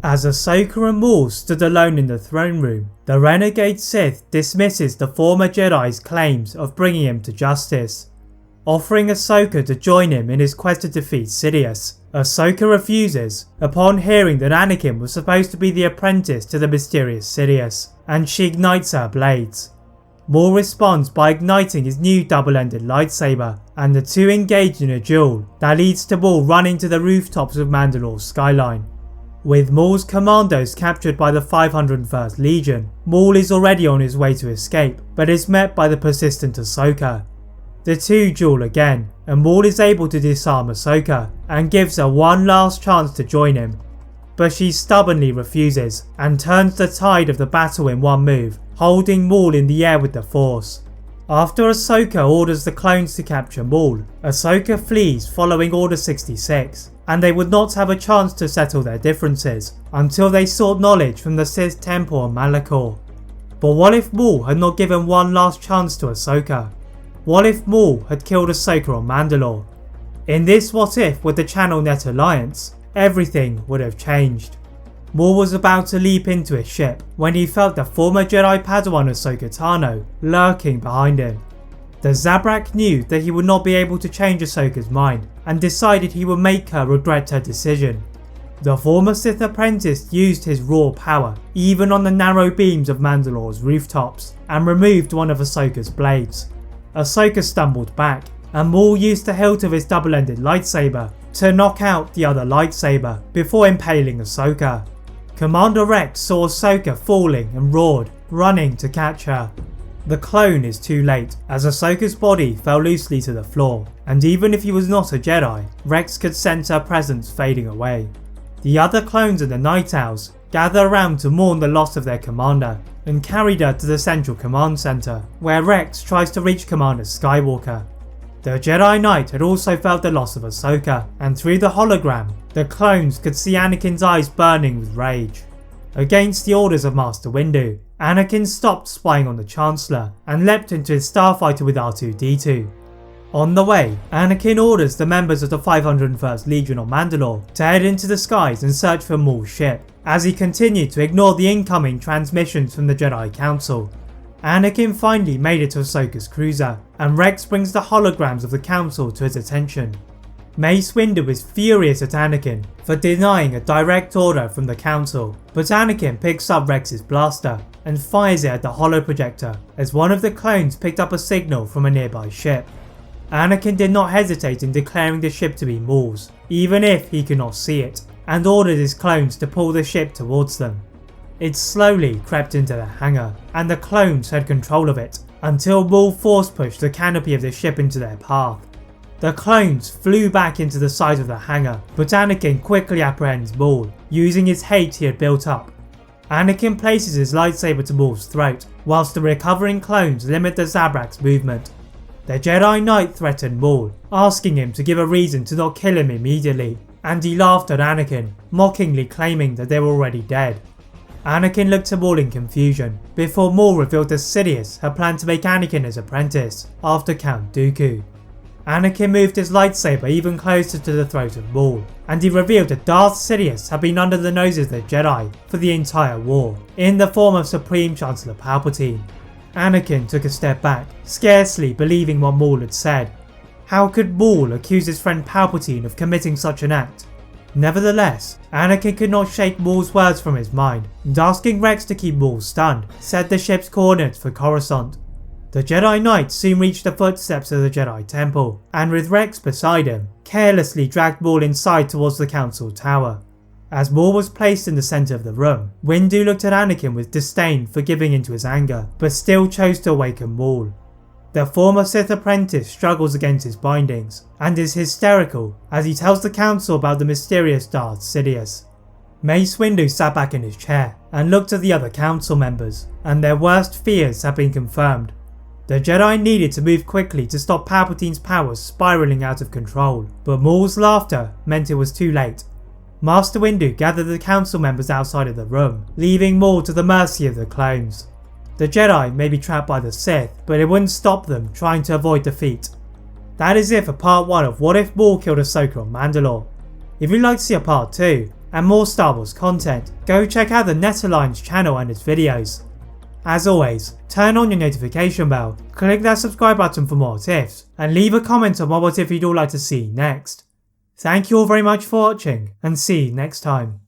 As Ahsoka and Maul stood alone in the throne room, the renegade Sith dismisses the former Jedi's claims of bringing him to justice. Offering Ahsoka to join him in his quest to defeat Sidious, Ahsoka refuses upon hearing that Anakin was supposed to be the apprentice to the mysterious Sidious, and she ignites her blades. Maul responds by igniting his new double-ended lightsaber, and the two engage in a duel that leads to Maul running to the rooftops of Mandalore's skyline. With Maul's commandos captured by the 501st Legion, Maul is already on his way to escape, but is met by the persistent Ahsoka. The two duel again, and Maul is able to disarm Ahsoka and gives her one last chance to join him. But she stubbornly refuses and turns the tide of the battle in one move, holding Maul in the air with the Force. After Ahsoka orders the clones to capture Maul, Ahsoka flees following Order 66, and they would not have a chance to settle their differences until they sought knowledge from the Sith Temple on Malachor. But what if Maul had not given one last chance to Ahsoka? What if Maul had killed Ahsoka on Mandalore? In this what if with the Channel Net Alliance, everything would have changed. Maul was about to leap into his ship when he felt the former Jedi Padawan Ahsoka Tano lurking behind him. The Zabrak knew that he would not be able to change Ahsoka's mind and decided he would make her regret her decision. The former Sith apprentice used his raw power even on the narrow beams of Mandalore's rooftops and removed one of Ahsoka's blades. Ahsoka stumbled back, and Maul used the hilt of his double-ended lightsaber to knock out the other lightsaber before impaling Ahsoka. Commander Rex saw Ahsoka falling and roared, running to catch her. The clone is too late, as Ahsoka's body fell loosely to the floor, and even if he was not a Jedi, Rex could sense her presence fading away. The other clones and the Night Owls gather around to mourn the loss of their commander, and carried her to the Central Command Center, where Rex tries to reach Commander Skywalker. The Jedi Knight had also felt the loss of Ahsoka, and through the hologram, the clones could see Anakin's eyes burning with rage. Against the orders of Master Windu, Anakin stopped spying on the Chancellor and leapt into his starfighter with R2-D2. On the way, Anakin orders the members of the 501st Legion on Mandalore to head into the skies and search for Maul's ship, as he continued to ignore the incoming transmissions from the Jedi Council. Anakin finally made it to Ahsoka's cruiser, and Rex brings the holograms of the Council to his attention. Mace Windu is furious at Anakin for denying a direct order from the Council, but Anakin picks up Rex's blaster and fires it at the holoprojector as one of the clones picked up a signal from a nearby ship. Anakin did not hesitate in declaring the ship to be Maul's, even if he could not see it, and ordered his clones to pull the ship towards them. It slowly crept into the hangar, and the clones had control of it, until Maul force pushed the canopy of the ship into their path. The clones flew back into the side of the hangar, but Anakin quickly apprehends Maul, using his hate he had built up. Anakin places his lightsaber to Maul's throat, whilst the recovering clones limit the Zabrak's movement. The Jedi Knight threatened Maul, asking him to give a reason to not kill him immediately, and he laughed at Anakin, mockingly claiming that they were already dead. Anakin looked to Maul in confusion, before Maul revealed that Sidious had planned to make Anakin his apprentice after Count Dooku. Anakin moved his lightsaber even closer to the throat of Maul, and he revealed that Darth Sidious had been under the noses of the Jedi for the entire war, in the form of Supreme Chancellor Palpatine. Anakin took a step back, scarcely believing what Maul had said. How could Maul accuse his friend Palpatine of committing such an act? Nevertheless, Anakin could not shake Maul's words from his mind, and asking Rex to keep Maul stunned, set the ship's coordinates for Coruscant. The Jedi Knight soon reached the footsteps of the Jedi Temple, and with Rex beside him, carelessly dragged Maul inside towards the Council Tower. As Maul was placed in the centre of the room, Windu looked at Anakin with disdain for giving into his anger, but still chose to awaken Maul. The former Sith apprentice struggles against his bindings, and is hysterical as he tells the Council about the mysterious Darth Sidious. Mace Windu sat back in his chair and looked at the other Council members, and their worst fears had been confirmed. The Jedi needed to move quickly to stop Palpatine's powers spiralling out of control, but Maul's laughter meant it was too late. Master Windu gathered the Council members outside of the room, leaving Maul to the mercy of the clones. The Jedi may be trapped by the Sith, but it wouldn't stop them trying to avoid defeat. That is it for part 1 of What If Maul Killed Ahsoka on Mandalore. If you'd like to see a part 2, and more Star Wars content, go check out the Netaline's channel and its videos. As always, turn on your notification bell, click that subscribe button for more tips, and leave a comment on what if you'd all like to see next. Thank you all very much for watching, and see you next time.